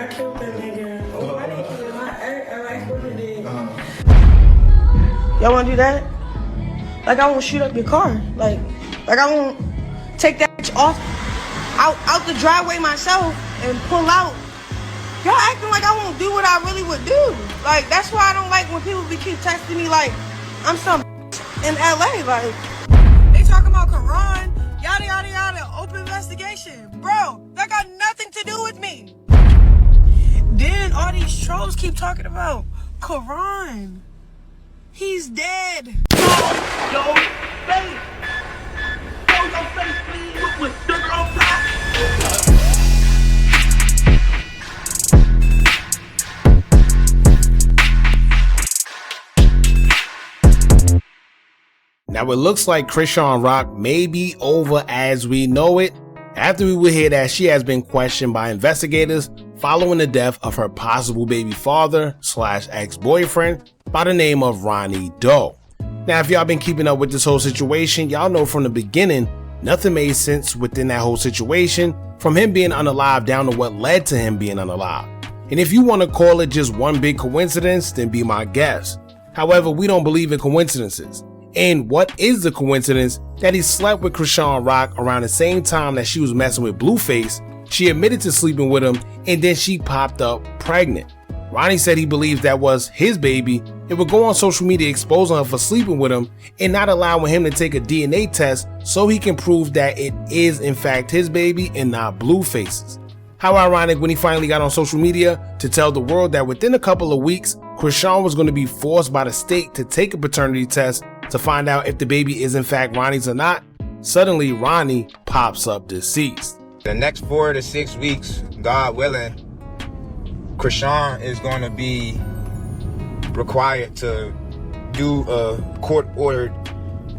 I killed that nigga. Oh, I didn't kill him. I exploded it. Y'all wanna do that? Like, I won't shoot up your car. Like I won't take that bitch off out the driveway myself and pull out. Y'all acting like I won't do what I really would do. Like, that's why I don't like when people keep texting me like I'm some in LA. Like, they talking about Quran, yada yada yada, open investigation. Bro, that got nothing to do with me. Then all these trolls keep talking about Quran. He's dead. Yo, face. Yo, your face, please. With sugar on top. Now it looks like Chrisean Rock may be over as we know it, after we would hear that she has been questioned by investigators following the death of her possible baby father / ex-boyfriend by the name of Ronny Doe. Now if y'all been keeping up with this whole situation, y'all know from the beginning nothing made sense within that whole situation, from him being unalive down to what led to him being unalive. And if you want to call it just one big coincidence, then be my guest. However, we don't believe in coincidences. And what is the coincidence that he slept with Chrisean Rock around the same time that she was messing with Blueface? She admitted to sleeping with him, and then she popped up pregnant. Ronny said he believes that was his baby and would go on social media exposing her for sleeping with him and not allowing him to take a DNA test so he can prove that it is in fact his baby and not Blueface's. How ironic when he finally got on social media to tell the world that within a couple of weeks, Chrisean was going to be forced by the state to take a paternity test to find out if the baby is in fact Ronny's or not. Suddenly, Ronny pops up deceased. The next 4 to 6 weeks, God willing, Chrisean is going to be required to do a court-ordered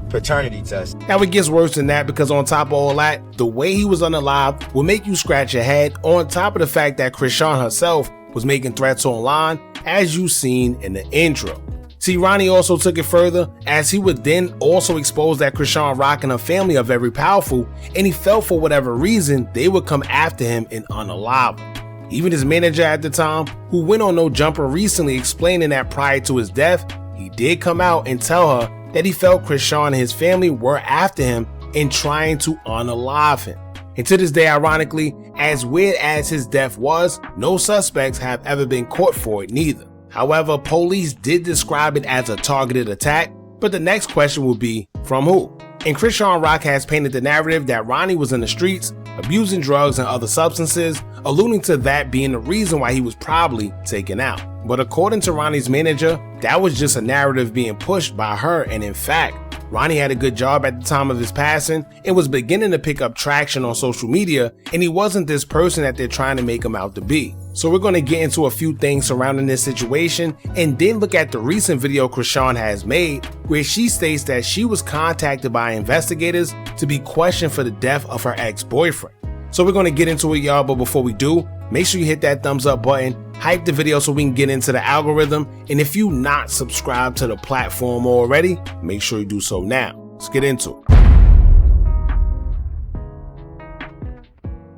paternity test. Now it gets worse than that, because on top of all that, the way he was unalive will make you scratch your head, on top of the fact that Chrisean herself was making threats online, as you seen in the intro. See, Ronny also took it further, as he would then also expose that Chrisean Rock and her family are very powerful, and he felt for whatever reason they would come after him and unalive him. Even his manager at the time, who went on No Jumper recently explaining that prior to his death, he did come out and tell her that he felt Chrisean and his family were after him and trying to unalive him. And to this day, ironically, as weird as his death was, no suspects have ever been caught for it neither. However, police did describe it as a targeted attack, but the next question will be, from who? And Chrisean Rock has painted the narrative that Ronny was in the streets, abusing drugs and other substances, alluding to that being the reason why he was probably taken out. But according to Ronny's manager, that was just a narrative being pushed by her, and in fact, Ronny had a good job at the time of his passing and was beginning to pick up traction on social media, and he wasn't this person that they're trying to make him out to be. So we're going to get into a few things surrounding this situation and then look at the recent video Chrisean has made, where she states that she was contacted by investigators to be questioned for the death of her ex-boyfriend. So we're going to get into it, y'all, but before we do, make sure you hit that thumbs up button, hype the video so we can get into the algorithm, and if you not subscribed to the platform already, make sure you do so now. Let's get into it.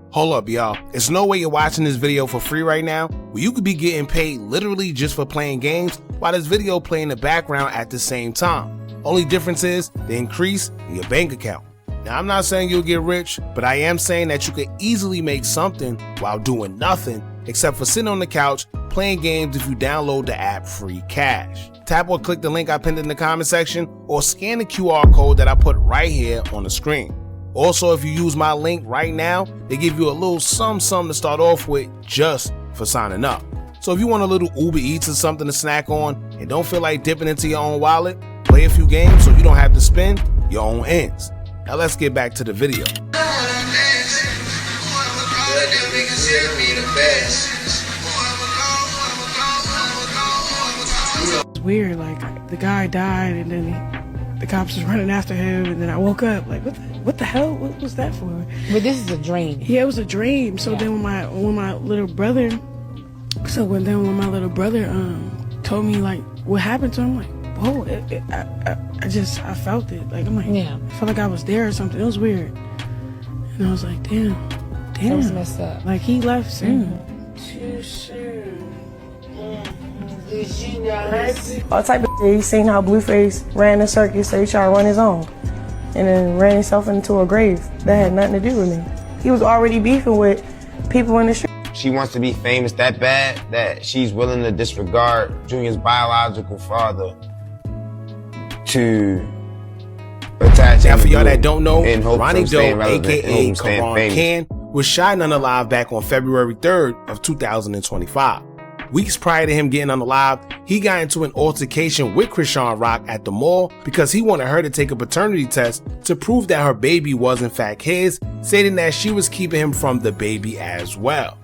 Hold up, y'all. There's no way you're watching this video for free right now, where you could be getting paid literally just for playing games while this video play in the background at the same time. Only difference is the increase in your bank account. Now, I'm not saying you'll get rich, but I am saying that you could easily make something while doing nothing except for sitting on the couch playing games if you download the app Free Cash. Tap or click the link I pinned in the comment section, or scan the QR code that I put right here on the screen. Also, if you use my link right now, they give you a little something to start off with just for signing up. So if you want a little Uber Eats or something to snack on and don't feel like dipping into your own wallet, play a few games so you don't have to spend your own ends. Now let's get back to the video. It's weird, like the guy died and then the cops was running after him, and then I woke up like, what the hell? What was that for? But this is a dream. Yeah, it was a dream. So then when my little brother, told me like what happened to him, like, whoa, I felt it. Like, I'm like, yeah, I felt like I was there or something. It was weird. And I was like, damn. That was messed up. Like, he left soon. Too soon. Did she not happy? All type of shit. He seen how Blueface ran the circus, so he tried to run his own. And then ran himself into a grave that had nothing to do with me. He was already beefing with people in the street. She wants to be famous that bad that she's willing to disregard Junior's biological father to attach. Now, for y'all that don't know, in hopes Ronny of Doe, staying relevant, in aka hopes of staying Karan famous. Can, was shot and unalived back on February 3rd of 2025. Weeks prior to him getting unalived, he got into an altercation with Chrisean Rock at the mall because he wanted her to take a paternity test to prove that her baby was in fact his, stating that she was keeping him from the baby as well.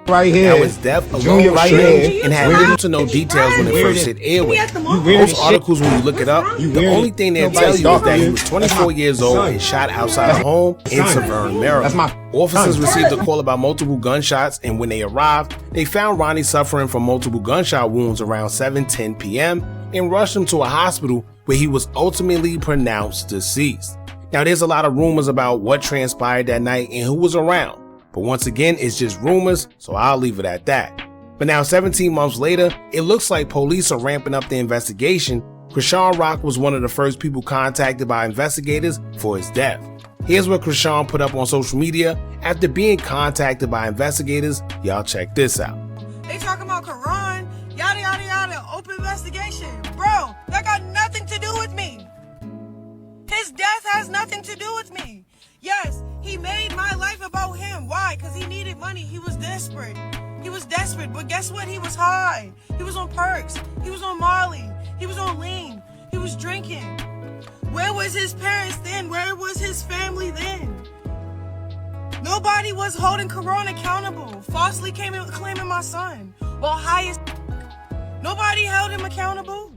Right here. Now, his death Junior alone right strange here. and had little to no details when it first hit airwaves. Most articles, when you look it up, the only thing they'll tell you is that he was 24 years old and shot outside a home in Severn, Maryland. Officers received a call about multiple gunshots, and when they arrived, they found Ronny suffering from multiple gunshot wounds around 7:10 p.m. and rushed him to a hospital where he was ultimately pronounced deceased. Now, there's a lot of rumors about what transpired that night and who was around. But once again, it's just rumors, so I'll leave it at that. But now 17 months later, it looks like police are ramping up the investigation. Chrisean Rock was one of the first people contacted by investigators for his death. Here's what Chrisean put up on social media after being contacted by investigators. Y'all check this out. They talking about Karan, yada yada yada, open investigation. Bro, that got nothing to do with me. His death has nothing to do with me. Yes, he made my life about him. Why? Because he needed money. He was desperate. He was desperate, but guess what? He was high. He was on perks. He was on Molly. He was on lean. He was drinking. Where was his parents then? Where was his family then? Nobody was holding Karan accountable. Falsely came in claiming my son. Well, highest. Nobody held him accountable.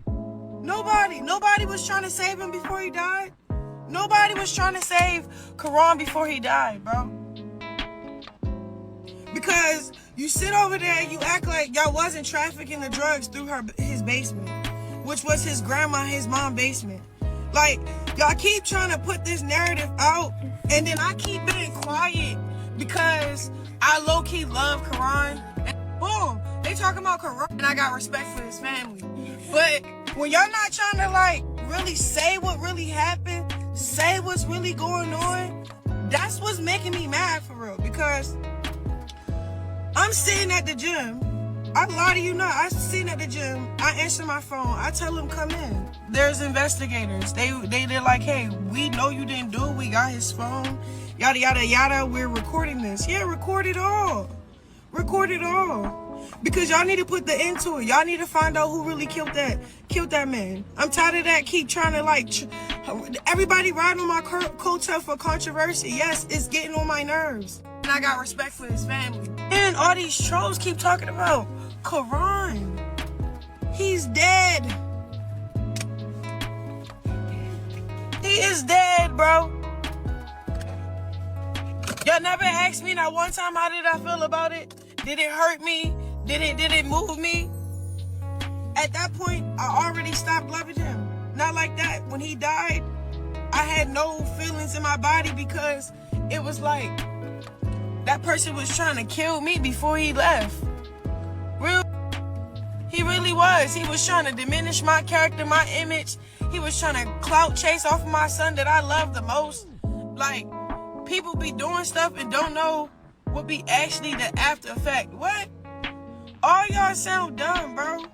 Nobody. Nobody was trying to save him before he died. Nobody was trying to save Karan before he died, bro. Because you sit over there, you act like y'all wasn't trafficking the drugs through his basement, which was his grandma, his mom's basement. Like, y'all keep trying to put this narrative out, and then I keep being quiet because I low-key love Karan. And boom, they talking about Karan, and I got respect for his family. But when y'all not trying to, like, really say what really happened, say what's really going on, that's what's making me mad for real. Because I'm sitting at the gym. I lie to you not. I'm sitting at the gym. I answer my phone. I tell them come in. There's investigators. They're like, hey, we know you didn't do it. We got his phone. Yada yada yada. We're recording this. Yeah, record it all. Record it all. Because y'all need to put the end to it. Y'all need to find out who really killed that man. I'm tired of that. Keep trying to like everybody riding on my coattail for controversy. Yes, it's getting on my nerves. And I got respect for his family. And all these trolls keep talking about Karan. He's dead. He is dead, bro. Y'all never asked me that one time how did I feel about it? Did it hurt me? Did it move me? At that point, I already stopped loving him. Not like that. When he died, I had no feelings in my body because it was like that person was trying to kill me before he left. Real. He really was. He was trying to diminish my character, my image. He was trying to clout chase off of my son that I love the most. Like, people be doing stuff and don't know what be actually the after effect. What? All y'all sound dumb, bro.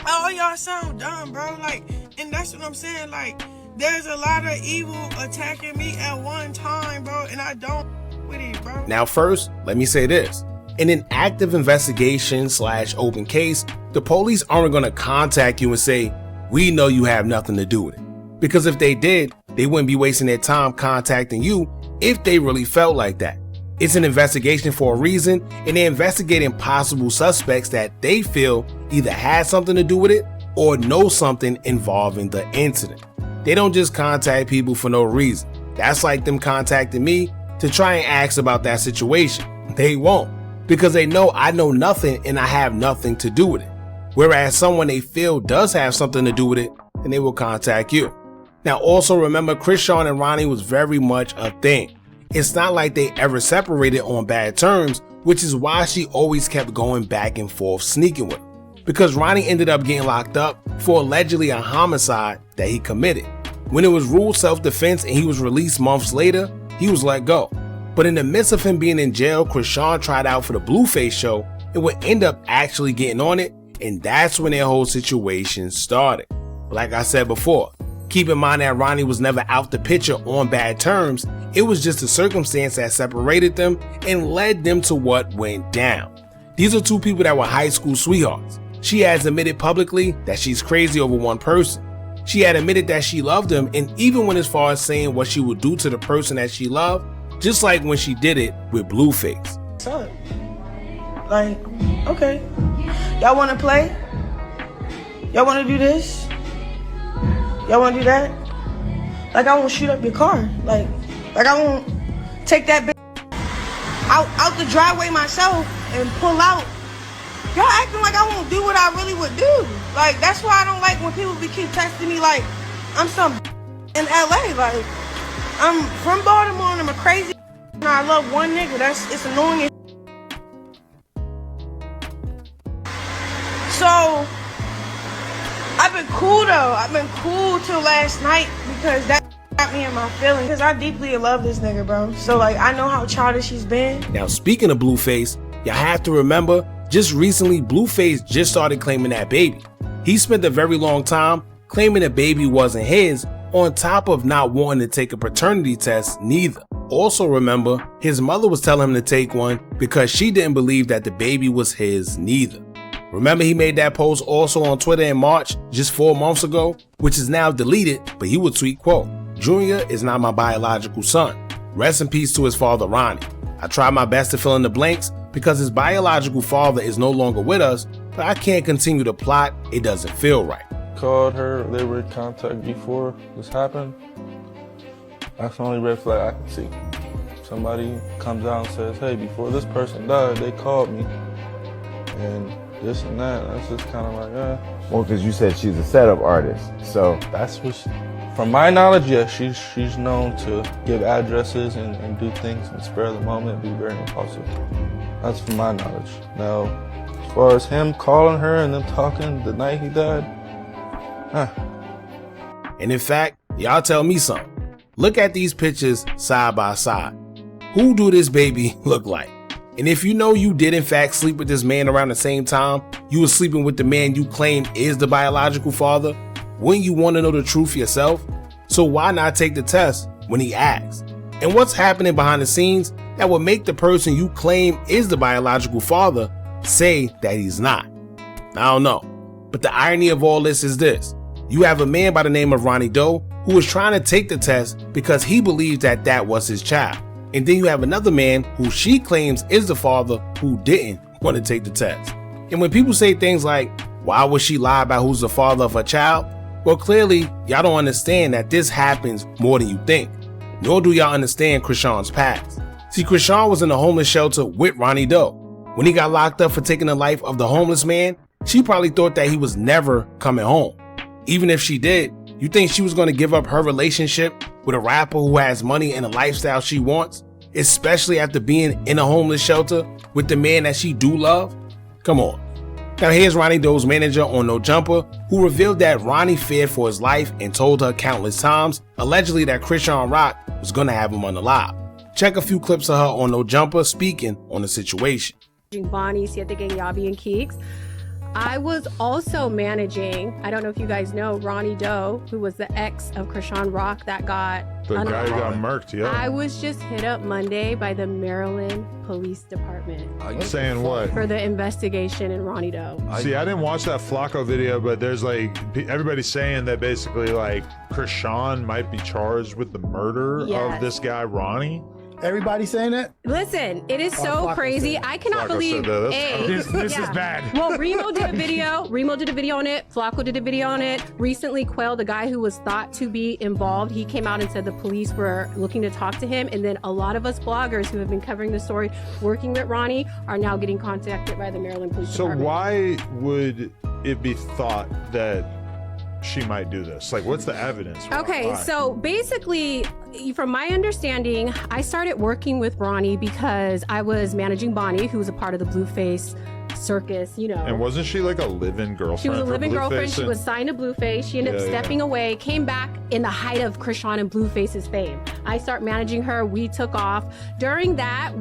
All y'all sound dumb, bro. Like, and that's what I'm saying. Like, there's a lot of evil attacking me at one time, bro, and I don't with it, bro. Now, first, let me say this. In an active investigation / open case, the police aren't going to contact you and say, we know you have nothing to do with it. Because if they did, they wouldn't be wasting their time contacting you if they really felt like that. It's an investigation for a reason, and they're investigating possible suspects that they feel either had something to do with it or know something involving the incident. They don't just contact people for no reason. That's like them contacting me to try and ask about that situation. They won't, because they know I know nothing and I have nothing to do with it. Whereas someone they feel does have something to do with it, then they will contact you. Now also remember, Chrisean and Ronny was very much a thing. It's not like they ever separated on bad terms, which is why she always kept going back and forth sneaking with him. Because Ronny ended up getting locked up for allegedly a homicide that he committed. When it was ruled self-defense and he was released months later, he was let go. But in the midst of him being in jail, Chrisean tried out for the Blueface show and would end up actually getting on it, and that's when their whole situation started. Like I said before, keep in mind that Ronny was never out the picture on bad terms. It was just a circumstance that separated them and led them to what went down. These are two people that were high school sweethearts. She has admitted publicly that she's crazy over one person. She had admitted that she loved him, and even went as far as saying what she would do to the person that she loved, just like when she did it with Blueface. What's up? Like, okay. Y'all wanna play? Y'all wanna do this? Y'all wanna do that? Like, I won't shoot up your car. Like I won't take that bitch out the driveway myself and pull out. Y'all acting like I won't do what I really would do. Like, that's why I don't like when people keep texting me like I'm some in LA. Like, I'm from Baltimore and I'm a crazy and I love one nigga. It's annoying. So, I've been cool though. I've been cool till last night because that got me in my feelings. Because I deeply love this nigga, bro. So, like, I know how childish he's been. Now, speaking of Blueface, y'all have to remember, just recently, Blueface just started claiming that baby. He spent a very long time claiming the baby wasn't his, on top of not wanting to take a paternity test neither. Also remember, his mother was telling him to take one because she didn't believe that the baby was his neither. Remember, he made that post also on Twitter in March, just 4 months ago, which is now deleted, but he would tweet, quote, "Junior is not my biological son. Rest in peace to his father, Ronny. I tried my best to fill in the blanks because his biological father is no longer with us, but I can't continue to plot. It doesn't feel right." Called her, they were in contact before this happened. That's the only red flag I can see. Somebody comes out and says, hey, before this person died, they called me. And this and that, that's just kind of like, Well, because you said she's a setup artist, so. That's what from my knowledge, yeah, she's known to give addresses and do things in the spur of the moment, be very impulsive. That's from my knowledge. Now, as far as him calling her and them talking the night he died, And in fact, y'all tell me something. Look at these pictures side by side. Who do this baby look like? And if you know you did in fact sleep with this man around the same time you were sleeping with the man you claim is the biological father, wouldn't you want to know the truth yourself? So why not take the test when he asks? And what's happening behind the scenes that would make the person you claim is the biological father say that he's not? I don't know. But the irony of all this is this. You have a man by the name of Ronny Doe who was trying to take the test because he believed that that was his child. And then you have another man who she claims is the father who didn't want to take the test. And when people say things like, why would she lie about who's the father of her child? Well, clearly, y'all don't understand that this happens more than you think. Nor do y'all understand Chrisean's past. See, Chrisean was in a homeless shelter with Ronny Doe. When he got locked up for taking the life of the homeless man, she probably thought that he was never coming home. Even if she did, you think she was going to give up her relationship with a rapper who has money and a lifestyle she wants, especially after being in a homeless shelter with the man that she do love? Come on. Now here's Ronny Doe's manager on No Jumper, who revealed that Ronny feared for his life and told her countless times, allegedly, that Chrisean Rock was going to have him unalive. Check a few clips of her on No Jumper speaking on the situation. Bonnie, Siete Gang Yabi and Keeks. I was also managing, I don't know if you guys know, Ronny Doe, who was the ex of Chrisean Rock that got the guy who got murked, yeah. I was just hit up Monday by the Maryland Police Department. Saying what? For the investigation in Ronny Doe. See, I didn't watch that Flacco video, but there's like, everybody's saying that basically like Chrisean might be charged with the murder of this guy, Ronny. Everybody saying that? Listen, it is so crazy. I cannot believe this is bad. Well, Remo did a video. Remo did a video on it. Flacco did a video on it. Recently, Quail, the guy who was thought to be involved, he came out and said the police were looking to talk to him. And then a lot of us bloggers who have been covering the story, working with Ronny, are now getting contacted by the Maryland Police Department. So why would it be thought that she might do this? Like, what's the evidence? Okay, Why? so basically, from my understanding, I started working with Ronnie because I was managing Bonnie, who was a part of the Blueface circus, you know. And wasn't she like a live-in girlfriend? She was a for live-in girlfriend. Blueface She was signed to Blueface. She ended up stepping away, came back in the height of Chrisean and Blueface's fame. I start managing her. We took off. During that,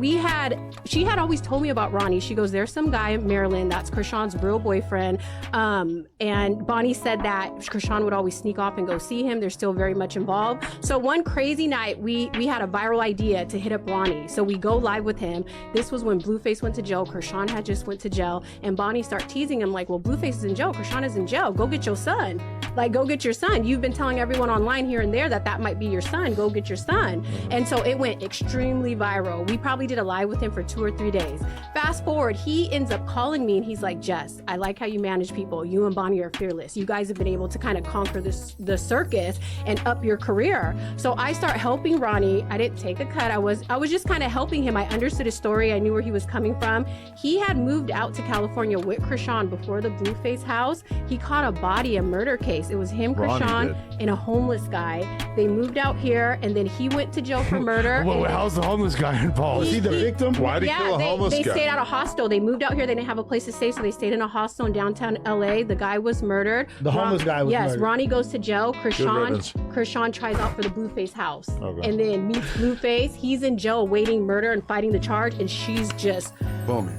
she had always told me about Ronnie. She goes, there's some guy in Maryland that's Chrisean's real boyfriend. And Bonnie said that Chrisean would always sneak off and go see him. They're still very much involved. So one crazy night, we had a viral idea to hit up Ronnie. So we go live with him. This was when Blueface went to jail. Chrisean had just went to jail. And Bonnie started teasing him like, well, Blueface is in jail. Chrisean is in jail. Go get your son. Like, go get your son. You've been telling everyone online here and there that might be your son. Go get your son. And so it went extremely viral. We probably did a live with him for 2 or 3 days. Fast forward, he ends up calling me and he's like, Jess, I like how you manage people. You and Bonnie are fearless. You guys have been able to kind of conquer the circus and up your career. So I start helping Ronnie. I didn't take a cut. I was just kind of helping him. I understood his story. I knew where he was coming from. He had moved out to California with Chrisean before the Blueface house. He caught a body, a murder case. It was him, Chrisean, and a homeless guy. They moved out here, and then he went to jail for murder. Well, how's the homeless guy involved? Is he the victim? Why did he kill a homeless they guy? stayed at a hostel. They moved out here. They didn't have a place to stay, so they stayed in a hostel in downtown LA. The guy was murdered. The homeless guy was murdered. Ronnie goes to jail. riddance. Chrisean tries out for the Blueface house. Okay. And then meets Blueface. He's in jail awaiting murder and fighting the charge, and she's just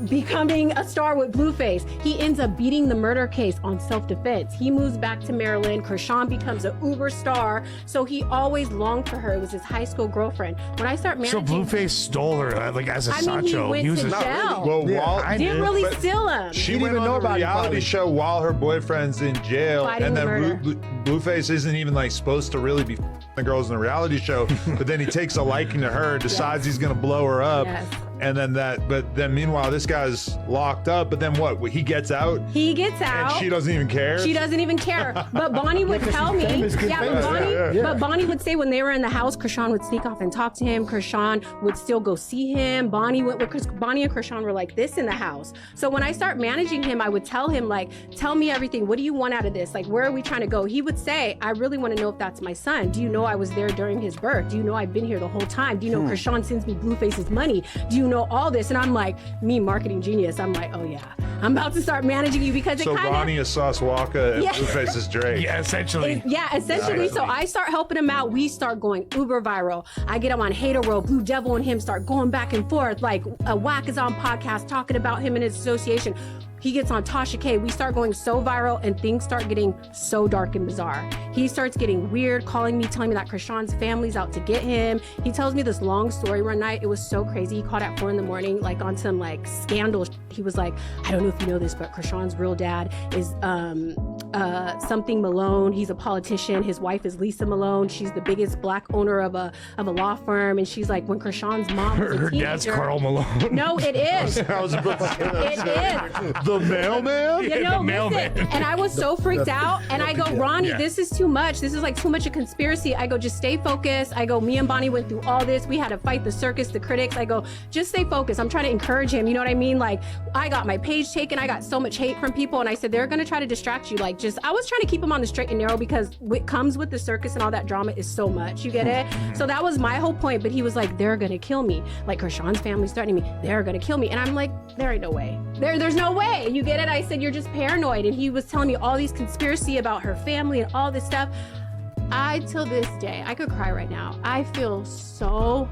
becoming a star with Blueface. He ends up beating the murder case on self-defense. He moves back to Maryland. Chrisean becomes an uber star, so he always longed for her. It was his high school girlfriend. When I start managing... So Blueface stole her, like, as a Sancho. He went to jail. Well, Didn't really steal him. She went on a reality show while her boyfriend's in jail, Fighting and the then Blueface isn't even like supposed to really be the girls in the reality show, but then he takes a liking to her, decides he's gonna blow her up. And then but then meanwhile, this guy's locked up. But then what? He gets out. He gets out. And she doesn't even care. She doesn't even care. But Bonnie would tell me. But Bonnie would say when they were in the house, Chrisean would sneak off and talk to him. Chrisean would still go see him. Bonnie and Chrisean were like this in the house. So when I start managing him, I would tell him, like, tell me everything. What do you want out of this? Like, where are we trying to go? He would say, I really want to know if that's my son. Do you know I was there during his birth? Do you know I've been here the whole time? Do you know Chrisean sends me Blueface's money? Do you know all this? And I'm like, me, marketing genius, I'm like, oh yeah, I'm about to start managing you because it kind of... So Ronnie is Sauce Walker and Blueface is Drake. Yeah, essentially. So I start helping him out. We start going uber viral. I get him on Hater Row. Blue Devil and him start going back and forth. Like a Whack is on podcast talking about him and his association. He gets on Tasha K. We start going so viral and things start getting so dark and bizarre. He starts getting weird, calling me, telling me that Chrisean's family's out to get him. He tells me this long story one night. It was so crazy. He called at 4 a.m, like on some like scandal. He was like, I don't know if you know this, but Chrisean's real dad is something Malone. He's a politician. His wife is Lisa Malone. She's the biggest black owner of a law firm. And she's like, when Chrisean's mom was a her teenager, dad's Carl Malone. No, it is. I was about to say that. It is. The mailman? You know, listen, and I was so freaked out. And I go, Ronnie, this is too much. This is like too much a conspiracy. I go, just stay focused. I go, me and Bonnie went through all this. We had to fight the circus, the critics. I go, just stay focused. I'm trying to encourage him. You know what I mean? Like, I got my page taken. I got so much hate from people. And I said, they're going to try to distract you. Like, I was trying to keep him on the straight and narrow because what comes with the circus and all that drama is so much. You get it? So that was my whole point. But he was like, they're going to kill me. Like, Chrisean's family's threatening me. They're going to kill me. And I'm like, there ain't no way. There's no way. You get it? I said, you're just paranoid. And he was telling me all these conspiracy about her family and all this stuff. Till this day, I could cry right now. I feel so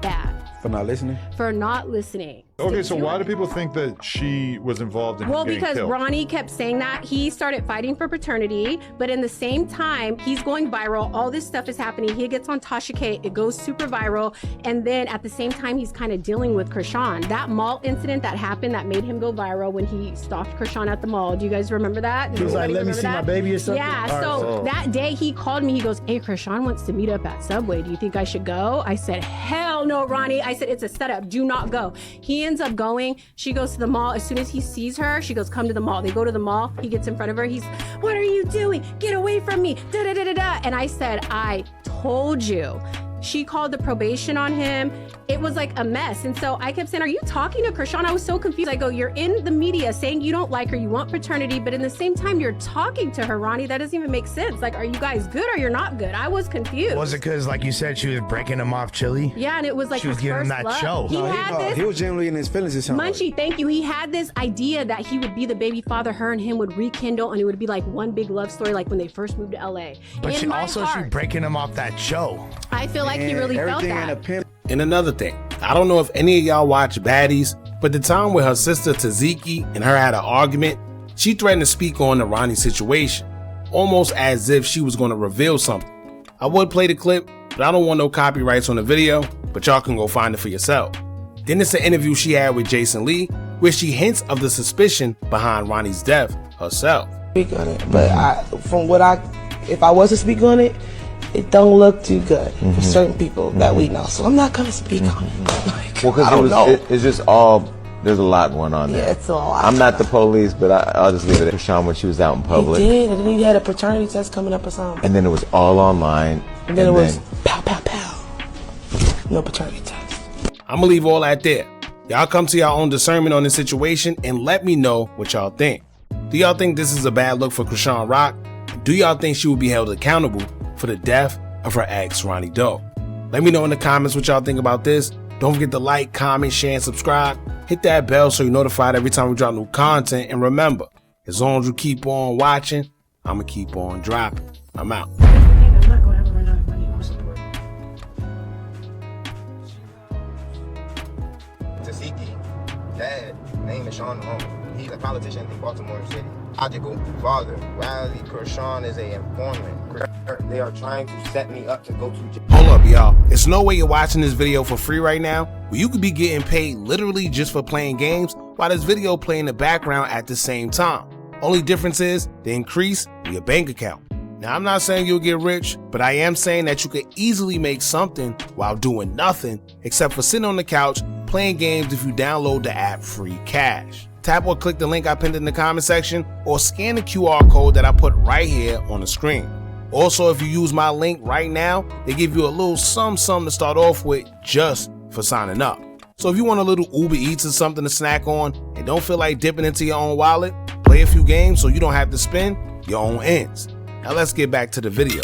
bad. For not listening? For not listening. Okay, so why do people think that she was involved in him getting because killed? Ronnie kept saying that. He started fighting for paternity, but in the same time, he's going viral. All this stuff is happening. He gets on Tasha K. It goes super viral. And then at the same time, he's kind of dealing with Chrisean. That mall incident that happened that made him go viral when he stalked Chrisean at the mall. Do you guys remember that? He was like, let me see my baby or something? Yeah, so that day he called me. He goes, hey, Chrisean wants to meet up at Subway. Do you think I should go? I said, hell no, Ronnie. I said, it's a setup. Do not go. He ends up going. She goes to the mall. As soon as he sees her, she goes, come to the mall. They go to the mall. He gets in front of her. He's, what are you doing? Get away from me. Da, da, da, da, da. And I said, I told you. She called the probation on him. It was like a mess. And so I kept saying, are you talking to Chrisean? I was so confused. I go, you're in the media saying you don't like her, you want paternity, but in the same time, you're talking to her, Ronnie. That doesn't even make sense. Like, are you guys good or you're not good? I was confused. Was it because, like you said, she was breaking him off chili? Yeah, and it was like she was his giving him first that love. show. He was genuinely in his feelings or something. Munchie, thank you. He had this idea that he would be the baby father. Her and him would rekindle, and it would be like one big love story, like when they first moved to LA. But in she my also heart, she breaking him off that show. I feel like he really felt that. And another thing, I don't know if any of y'all watch Baddies, but the time where her sister Taziki and her had an argument, she threatened to speak on the Ronnie situation, almost as if she was going to reveal something. I would play the clip, but I don't want no copyrights on the video, but y'all can go find it for yourself. Then it's an interview she had with Jason Lee, where she hints of the suspicion behind Ronnie's death herself. Speak on it, but if I was to speak on it, it don't look too good for certain people that we know. So I'm not gonna speak on it. Like, well, because it's just all, there's a lot going on there. Yeah, it's a lot. I'm not the police, but I'll just leave it at Chrisean when she was out in public. He did, and then he had a paternity test coming up or something. And then it was all online. And then it was pow, pow, pow. No paternity test. I'm gonna leave all that there. Y'all come to your own discernment on this situation and let me know what y'all think. Do y'all think this is a bad look for Chrisean Rock? Do y'all think she will be held accountable for the death of her ex, Ronny Doe? Let me know in the comments what y'all think about this. Don't forget to like, comment, share, and subscribe. Hit that bell so you're notified every time we drop new content. And remember, as long as you keep on watching, I'm going to keep on dropping. I'm out. Taziki, dad, name is Sean Malone. He's a politician in Baltimore City. Logical father. Riley Chrisean is a informant. They are trying to set me up to go to jail. Hold up, y'all. There's no way you're watching this video for free right now. Well, you could be getting paid literally just for playing games while this video play in the background at the same time. Only difference is the increase in your bank account. Now, I'm not saying you'll get rich, but I am saying that you could easily make something while doing nothing except for sitting on the couch playing games if you download the app Free Cash. Tap or click the link I pinned in the comment section or scan the QR code that I put right here on the screen. Also, if you use my link right now, they give you a little something to start off with just for signing up. So if you want a little Uber Eats or something to snack on and don't feel like dipping into your own wallet, play a few games so you don't have to spend your own ends. Now let's get back to the video.